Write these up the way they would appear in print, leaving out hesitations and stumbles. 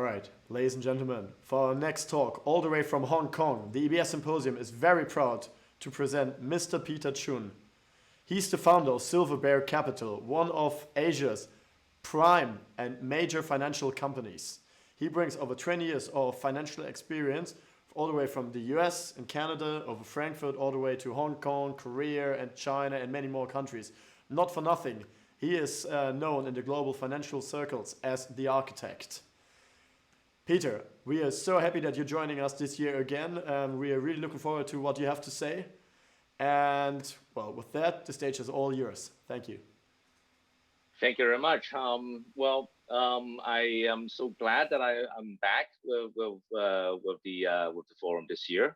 right, ladies and gentlemen, for our next talk, all the way from Hong Kong, the EBS Symposium is very proud to present Mr. Peter Chun. He's the founder of Silverbear Capital, one of Asia's prime and major financial companies. He brings over 20 years of financial experience, all the way from the US and Canada, over Frankfurt, all the way to Hong Kong, Korea, and China, and many more countries. Not for nothing, he is known in the global financial circles as the architect. Peter, we are so happy that you're joining us this year again. We are really looking forward to what you have to say. And, well, with that, the stage is all yours. Thank you. Thank you very much. I am so glad that I'm back with the forum this year.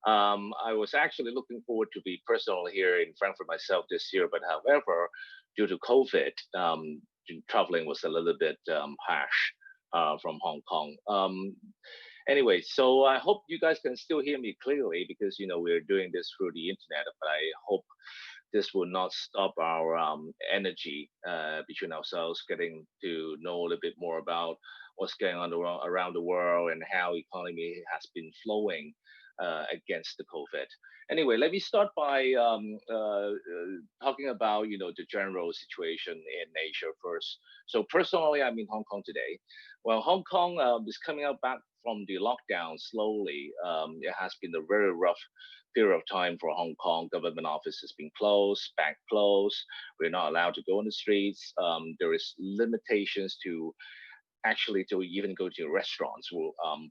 I was actually looking forward to be personal here in Frankfurt myself this year, but however, due to COVID, traveling was a little bit harsh from Hong Kong. Anyway, so I hope you guys can still hear me clearly because we're doing this through the internet, but I hope this will not stop our energy between ourselves, getting to know a little bit more about what's going on around the world and how economy has been flowing against the COVID. Anyway, let me start by talking about the general situation in Asia first. So personally, I'm in Hong Kong today. Well, Hong Kong is coming out back from the lockdown slowly. It has been a very rough period of time for Hong Kong. Government offices been closed, bank closed. We're not allowed to go on the streets. There is limitations to even go to restaurants.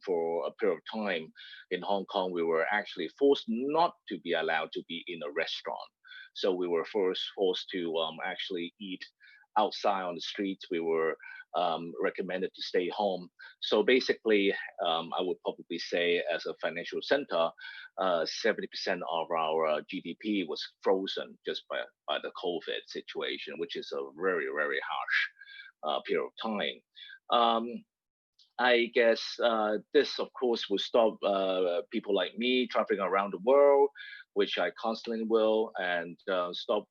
For a period of time in Hong Kong, we were actually forced not to be allowed to be in a restaurant. So we were first forced to actually eat outside on the streets. We were recommended to stay home. So basically, I would probably say as a financial center, 70% of our GDP was frozen just by the COVID situation, which is a very, very harsh period of time. I guess this, of course, will stop people like me traveling around the world, which I constantly will, and stop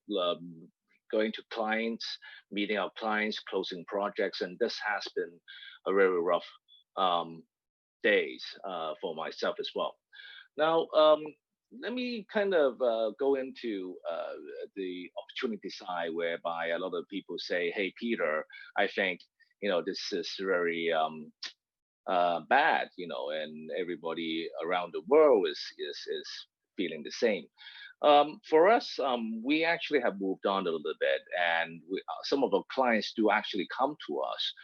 going to clients, meeting our clients, closing projects, and this has been a very rough days for myself as well. Now, let me kind of go into the opportunity side, whereby a lot of people say, "Hey, Peter, I think this is very bad," and everybody around the world is feeling the same. For us, we actually have moved on a little bit, and some of our clients do actually come to us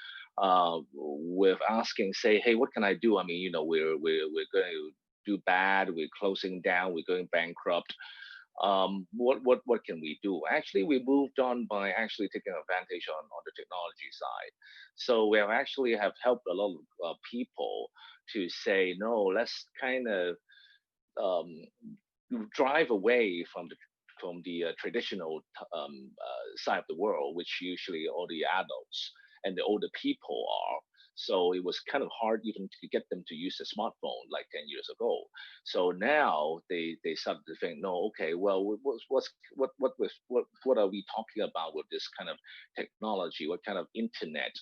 with asking, say, "Hey, what can I do? I mean, we're going to do bad. We're closing down. We're going bankrupt. What can we do?" Actually, we moved on by actually taking advantage on the technology side. So we have helped a lot of people to say, no, let's kind of drive away from the traditional side of the world, which usually all the adults and the older people are. So it was kind of hard even to get them to use a smartphone like 10 years ago. So now they started to think, no, okay, well, what are we talking about with this kind of technology? What kind of internet?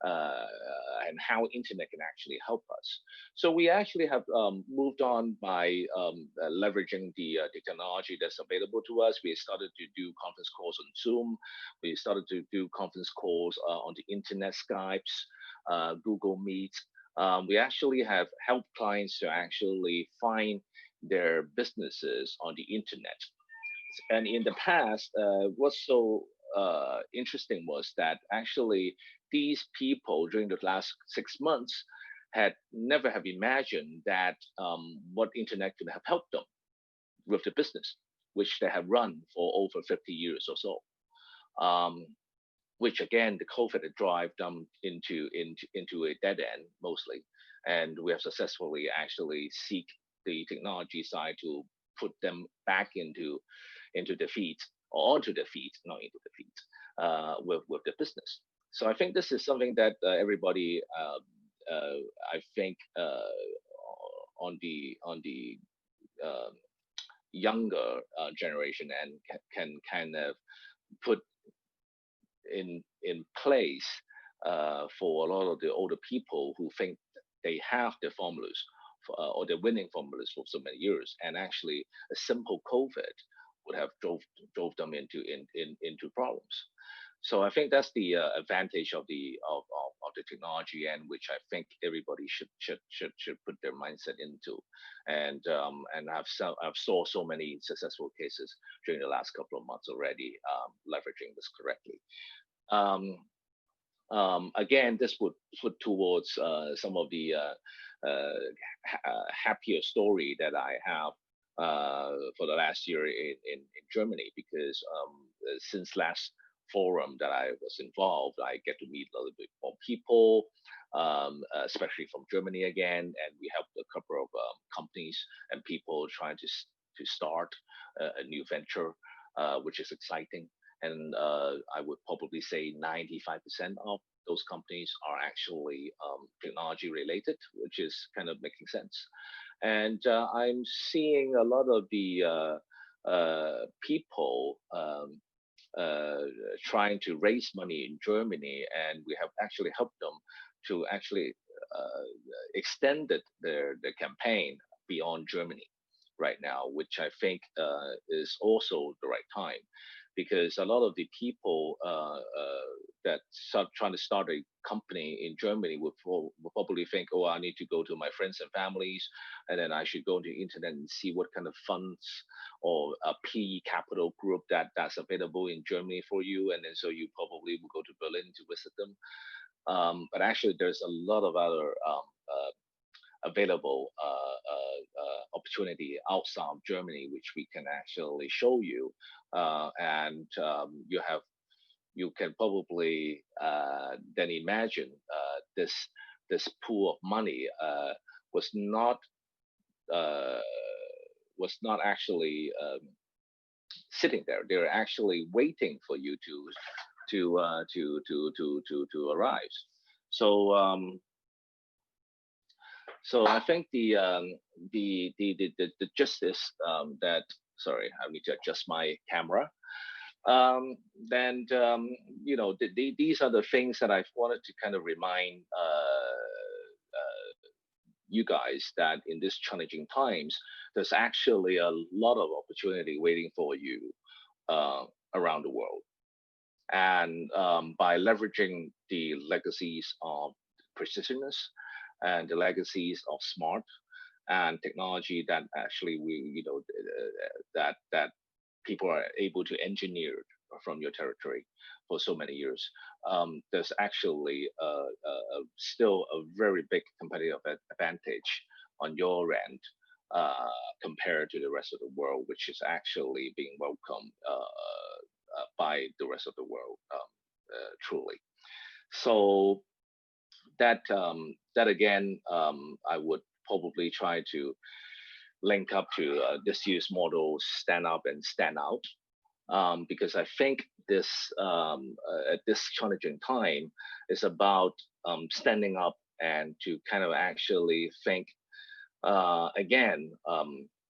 And how internet can actually help us. So we actually have moved on by leveraging the technology that's available to us. We started to do conference calls on Zoom. We started to do conference calls on the internet, Skypes, Google Meet. We actually have helped clients to actually find their businesses on the internet. And in the past, what's so interesting was that actually these people during the last 6 months had never have imagined that what internet could have helped them with the business, which they have run for over 50 years or so. Which again, the COVID had driven them into a dead end mostly, and we have successfully actually seek the technology side to put them back into the feet, or onto the feet, not into the feet, with the business. So I think this is something that everybody, I think, on the younger generation and can kind of put in place for a lot of the older people who think they have the formulas or the winning formulas for so many years, and actually a simple COVID would have drove them into problems. So I think that's the advantage of the technology, and which I think everybody should put their mindset into, and I've saw so many successful cases during the last couple of months already, leveraging this correctly. Again, this would put towards some of the happier story that I have for the last year in Germany, because since last forum that I was involved, I get to meet a little bit more people, especially from Germany again, and we helped a couple of companies and people trying to start a new venture, which is exciting. And I would probably say 95% of those companies are actually technology related, which is kind of making sense. And I'm seeing a lot of the people trying to raise money in Germany, and we have actually helped them to actually extended their campaign beyond Germany right now, which I think is also the right time, because a lot of the people that trying to start a company in Germany will probably think, oh, I need to go to my friends and families, and then I should go to the internet and see what kind of funds or a PE capital group that's available in Germany for you, and then so you probably will go to Berlin to visit them. But actually, there's a lot of other available opportunity outside of Germany, which we can actually show you, and you can probably then imagine this pool of money was not actually sitting there. They're actually waiting for you to arrive. So I think the justice that, sorry, I need to adjust my camera. Then these are the things that I wanted to kind of remind you guys, that in these challenging times, there's actually a lot of opportunity waiting for you around the world. And by leveraging the legacies of precisionness and the legacies of smart and technology that actually that people are able to engineer from your territory for so many years, there's actually still a very big competitive advantage on your end compared to the rest of the world, which is actually being welcomed by the rest of the world, truly. So that again, I would probably try to link up to this year's model, stand up and stand out, because I think this at this challenging time is about standing up and to kind of actually think again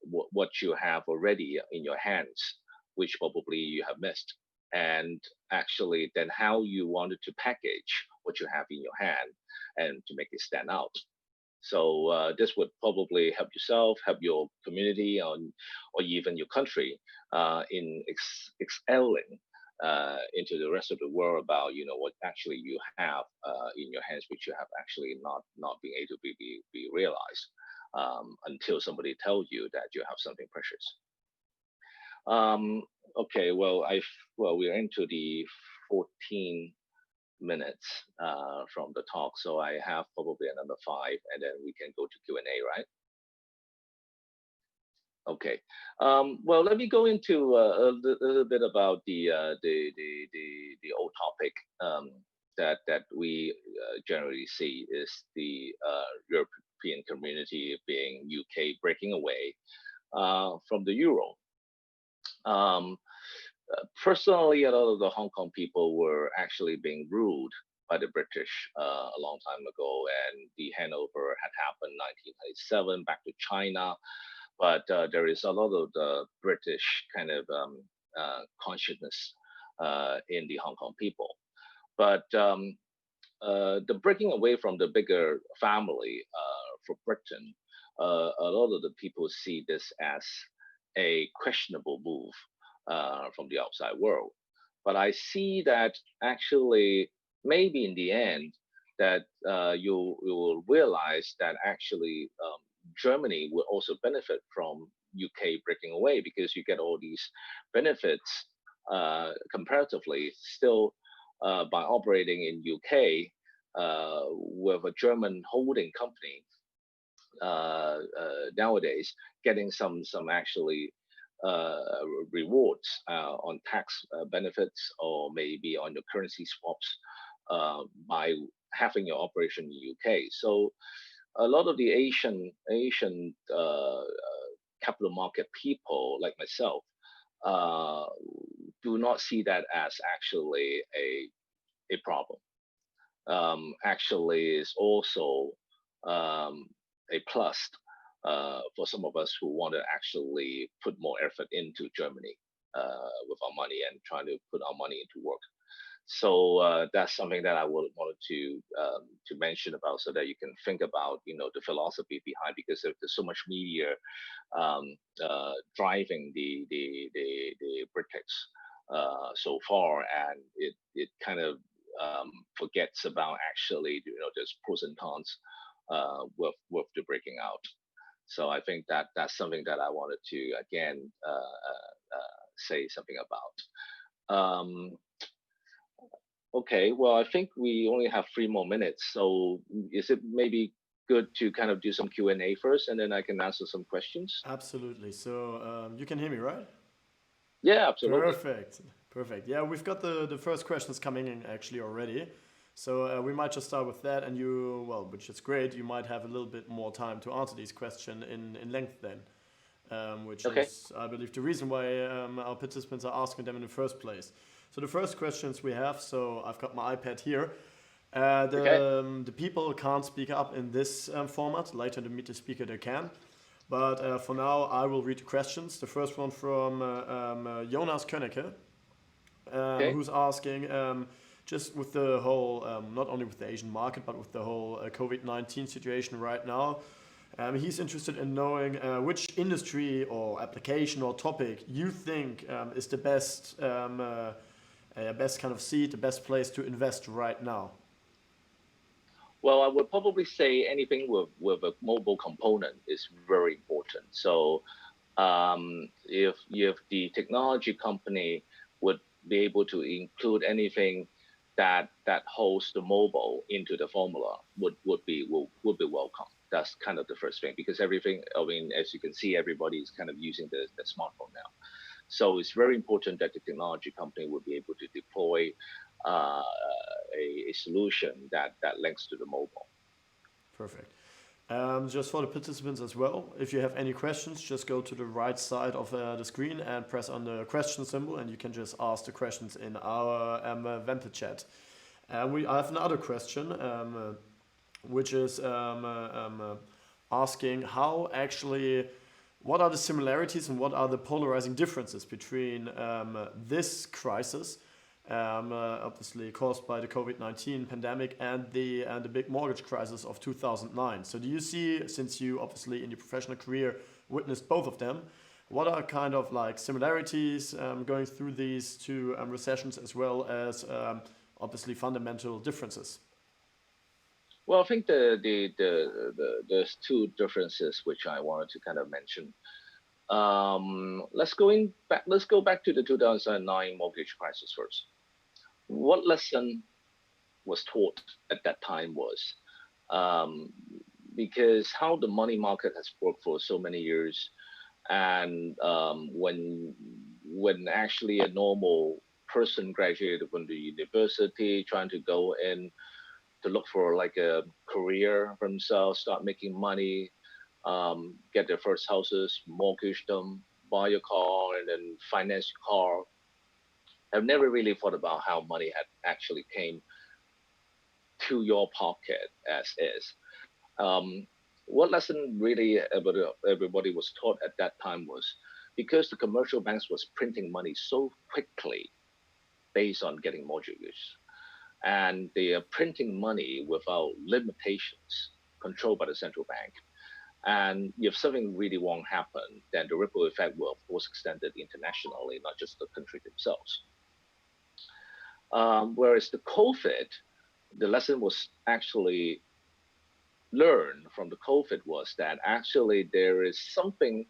what you have already in your hands, which probably you have missed, and actually then how you wanted to package what you have in your hand and to make it stand out. So this would probably help yourself, help your community, or even your country in excelling into the rest of the world about what actually you have in your hands, which you have actually not being able to be realized until somebody tells you that you have something precious. Okay, well we're into the 14 minutes from the talk, so I have probably another 5, and then we can go to Q&A, right? Okay. Well, let me go into a little bit about the old topic that we generally see is the European community, being UK, breaking away from the euro. Personally, a lot of the Hong Kong people were actually being ruled by the British a long time ago, and the handover had happened in 1997 back to China. But there is a lot of the British kind of consciousness in the Hong Kong people. But the breaking away from the bigger family for Britain, a lot of the people see this as a questionable move from the outside world. But I see that actually, maybe in the end, that you will realize that actually Germany will also benefit from UK breaking away because you get all these benefits comparatively still by operating in UK with a German holding company nowadays getting some actually rewards on tax benefits or maybe on your currency swaps by having your operation in UK. So a lot of the Asian capital market people like myself uh, do not see that as actually a problem. Actually, is also um, a plus for some of us who want to actually put more effort into Germany with our money and trying to put our money into work. So that's something that I would wanted to mention about, so that you can think about the philosophy behind, because there's so much media um, driving the Brexit so far, and it kind of forgets about actually there's pros and cons with the breaking out. So I think that that's something that I wanted to again say something about. Okay, well, I think we only have 3 more minutes. So is it maybe good to kind of do some Q&A first, and then I can answer some questions? Absolutely. So you can hear me, right? Yeah, absolutely. Perfect. Perfect. Yeah, we've got the first questions coming in actually already. So we might just start with that, and you, well, which is great. You might have a little bit more time to answer these questions in length then, which Okay. is, I believe, the reason why our participants are asking them in the first place. So the first questions we have. So I've got my iPad here. Okay. The people can't speak up in this format. Later, the meet the speaker they can. But for now, I will read the questions. The first one from Jonas Könnecke, Okay. who's asking, just with the whole, not only with the Asian market, but with the whole COVID-19 situation right now, he's interested in knowing which industry or application or topic you think is the best kind of seed, the best place to invest right now. Well, I would probably say anything with a mobile component is very important. So if the technology company would be able to include anything that holds the mobile into the formula, would be welcome. That's kind of the first thing, because everything, I mean, as you can see, everybody is kind of using the smartphone now. So it's very important that the technology company will be able to deploy uh, a solution that links to the mobile. Perfect. Just for the participants as well, if you have any questions, just go to the right side of the screen and press on the question symbol, and you can just ask the questions in our Vente chat. I have another question, which is asking how actually, what are the similarities and what are the polarizing differences between this crisis, obviously caused by the COVID-19 pandemic, and the big mortgage crisis of 2009. So do you see, since you obviously in your professional career witnessed both of them, what are kind of like similarities going through these two recessions, as well as obviously fundamental differences? Well, I think there's two differences which I wanted to kind of mention. Let's go back to the 2009 mortgage crisis first. What lesson was taught at that time was, um, because how the money market has worked for so many years, and when actually a normal person graduated from the university, trying to go in to look for like a career for themselves, start making money, get their first houses, mortgage them, buy a car, and then finance your car. I've never really thought about how money had actually came to your pocket as is. Um, what lesson really everybody was taught at that time was, because the commercial banks was printing money so quickly based on getting mortgages. and they are printing money without limitations controlled by the central bank. And if something really wrong happen, then the ripple effect will, of course, extend it internationally, not just the country themselves. Whereas the COVID, the lesson was actually learned from the COVID was that actually there is something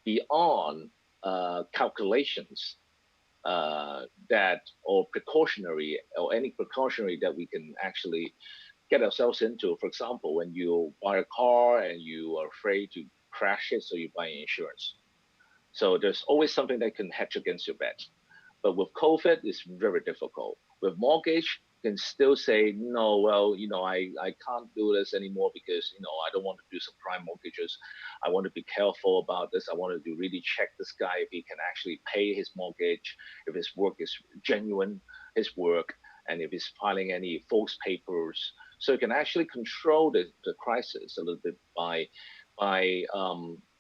beyond calculations that or precautionary or any precautionary that we can actually get ourselves into. For example, when you buy a car and you are afraid to crash it, so you buy insurance. So there's always something that can hedge against your bet. But with COVID, it's very difficult. With mortgage, you can still say, no, well, I can't do this anymore because, I don't want to do some prime mortgages. I want to be careful about this. I want to really check this guy if he can actually pay his mortgage, if his work is genuine, his work, and if he's filing any false papers. So you can actually control the crisis a little bit by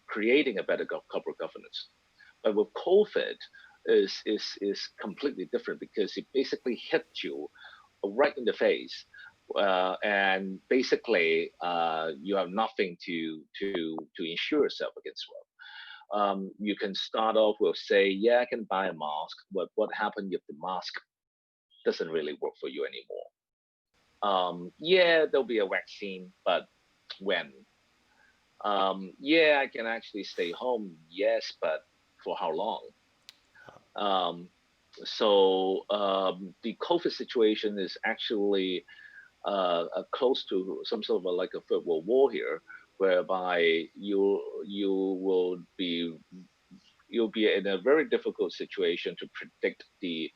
creating a better corporate governance. But with COVID, is completely different because it basically hit you right in the face, and basically you have nothing to insure yourself against. You can start off with say, yeah, I can buy a mask, but what happens if the mask doesn't really work for you anymore? Yeah, there'll be a vaccine, but when? Yeah, I can actually stay home, yes, but for how long? The COVID situation is actually close to some sort of like a third world war here, whereby you'll be in a very difficult situation to predict the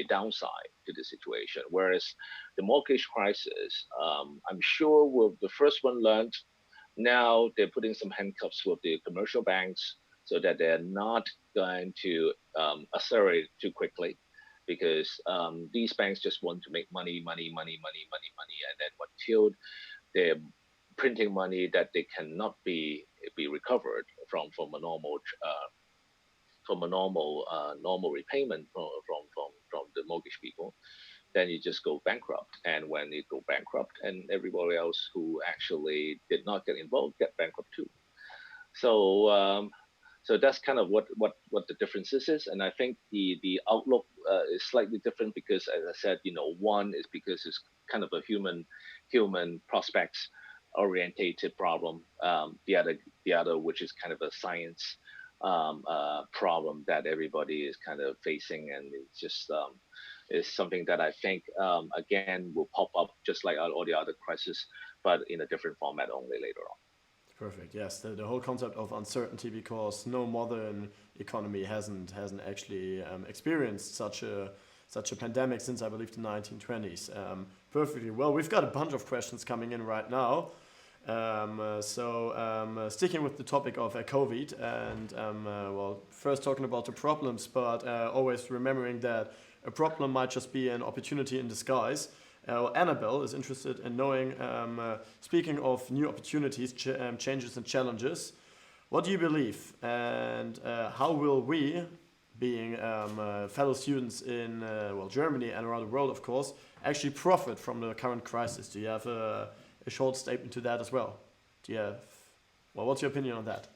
downside to the situation. Whereas the mortgage crisis, I'm sure with the first one learned, now they're putting some handcuffs with the commercial banks so that they're not going to accelerate too quickly, because these banks just want to make money, and then until they're printing money that they cannot be recovered from a normal normal repayment from the mortgage people, then you just go bankrupt. And when you go bankrupt, and everybody else who actually did not get involved get bankrupt too. So so that's kind of what the differences is. And I think the outlook is slightly different because, as I said, one is because it's kind of a human prospects orientated problem. The other, which is kind of a science problem that everybody is kind of facing, and it's just is something that I think again will pop up just like all the other crises, but in a different format only later on. Perfect. Yes, the whole concept of uncertainty, because no modern economy hasn't actually experienced such a pandemic since, I believe, the 1920s. Perfectly. Well, we've got a bunch of questions coming in right now. Sticking with the topic of COVID, and first talking about the problems, but always remembering that a problem might just be an opportunity in disguise. Annabelle is interested in knowing, speaking of new opportunities, changes and challenges, what do you believe, and how will we, being fellow students in Germany and around the world, of course, actually profit from the current crisis? Do you have a short statement to that as well? What's your opinion on that?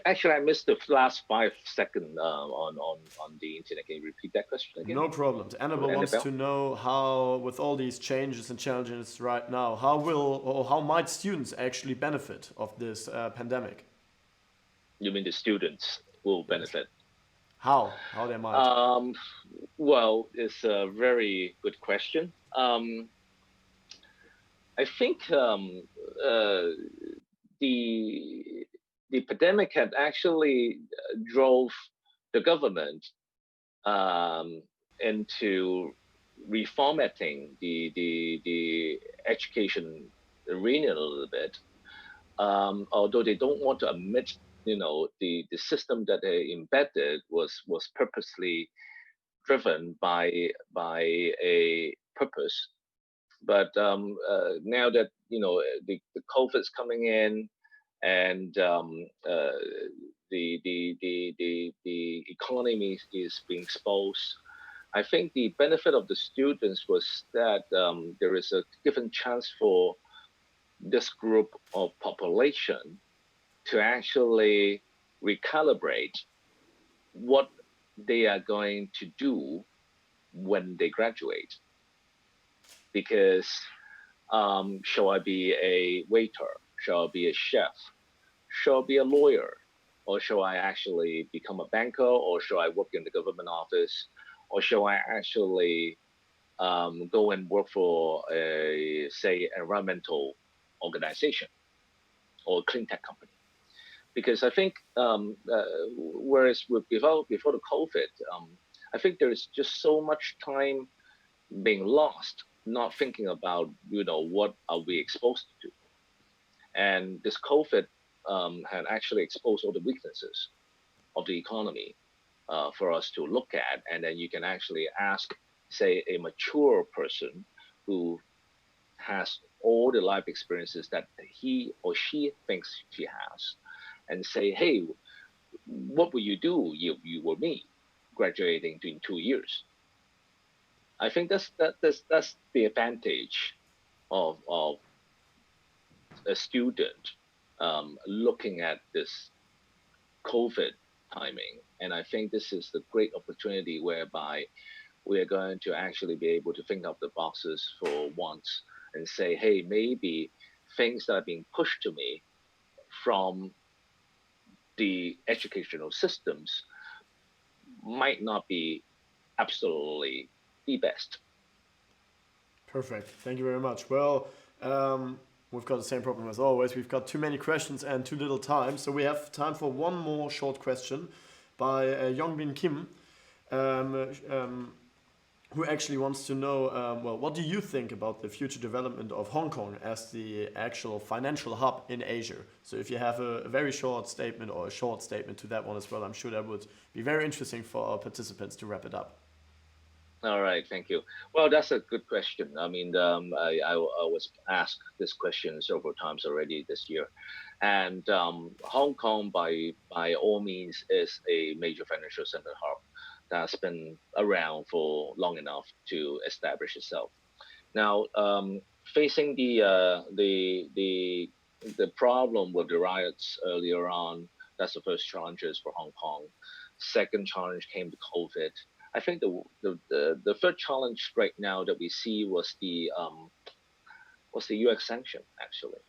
Actually, I missed the last 5 seconds on the internet. Can you repeat that question again? No problems. Annabelle wants to know how, with all these changes and challenges right now, how might students actually benefit of this pandemic? You mean the students will benefit? How they might? Well, it's a very good question. I think the pandemic had actually drove the government into reformatting the education arena a little bit, although they don't want to admit, the system that they embedded was purposely driven by a purpose. But now that the COVID's coming in, and the economy is being exposed, I think the benefit of the students was that there is a given chance for this group of population to actually recalibrate what they are going to do when they graduate. Because shall I be a waiter? Shall I be a chef? Shall I be a lawyer? Or shall I actually become a banker? Or shall I work in the government office? Or shall I actually go and work for a, say, environmental organization or a clean tech company? Because I think, whereas before the COVID, I think there is just so much time being lost, not thinking about, what are we exposed to. And this COVID had actually exposed all the weaknesses of the economy for us to look at. And then you can actually ask, say, a mature person who has all the life experiences that he or she thinks she has, and say, hey, what will you do? You were me, graduating in 2 years. I think that's the advantage of a student looking at this COVID timing. And I think this is the great opportunity whereby we are going to actually be able to think out the boxes for once and say, hey, maybe things that are being pushed to me from the educational systems might not be absolutely the best. Perfect. Thank you very much. Well, we've got the same problem as always. We've got too many questions and too little time. So we have time for one more short question by Yongbin Kim, who actually wants to know, well, what do you think about the future development of Hong Kong as the actual financial hub in Asia? So if you have a very short statement or a short statement to that one as well, I'm sure that would be very interesting for our participants to wrap it up. All right, thank you. Well, that's a good question. I mean, I was asked this question several times already this year, and Hong Kong, by all means, is a major financial center hub that's been around for long enough to establish itself. Now, facing the problem with the riots earlier on, that's the first challenges for Hong Kong. Second challenge came to COVID. I think the third challenge right now that we see was the U.S. sanction, actually,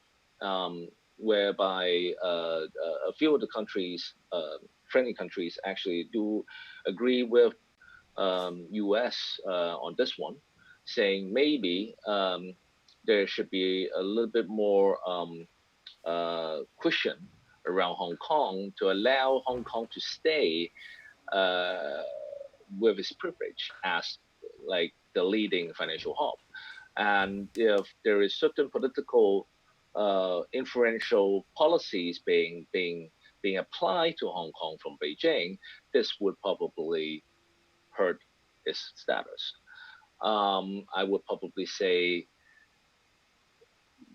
whereby a few of the countries, friendly countries, actually do agree with U.S. On this one, saying maybe there should be a little bit more cushion around Hong Kong to allow Hong Kong to stay with its privilege as like the leading financial hub. And if there is certain political influential policies being applied to Hong Kong from Beijing, this would probably hurt its status. I would probably say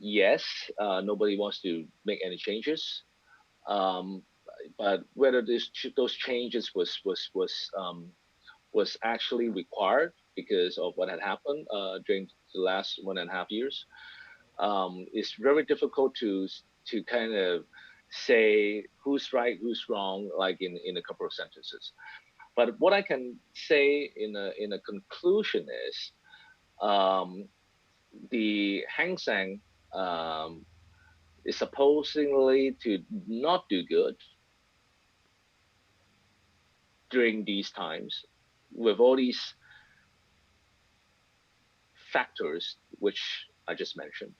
yes. Nobody wants to make any changes, but whether those changes was actually required because of what had happened during the last 1.5 years, it's very difficult to kind of say who's right, who's wrong, like in a couple of sentences. But what I can say in a conclusion is the Hang Seng is supposedly to not do good during these times, with all these factors which I just mentioned.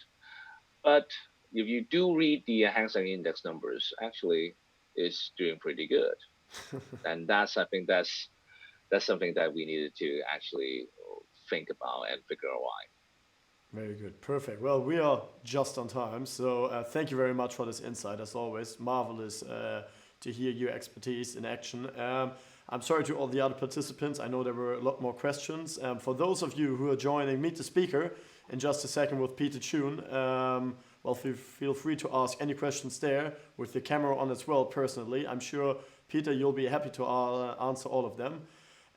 But if you do read the Hang Seng Index numbers, actually it's doing pretty good. And I think that's something that we needed to actually think about and figure out why. Very good. Perfect. Well, we are just on time. So thank you very much for this insight. As always, marvelous to hear your expertise in action. I'm sorry to all the other participants. I know there were a lot more questions. For those of you who are joining Meet the Speaker in just a second with Peter Chun, well, feel free to ask any questions there with the camera on as well personally. I'm sure, Peter, you'll be happy to answer all of them.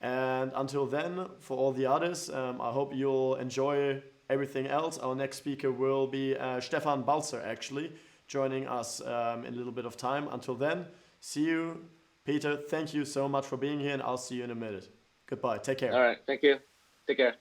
And until then, for all the others, I hope you'll enjoy everything else. Our next speaker will be Stefan Balzer, actually, joining us in a little bit of time. Until then, see you. Peter, thank you so much for being here, and I'll see you in a minute. Goodbye. Take care. All right. Thank you. Take care.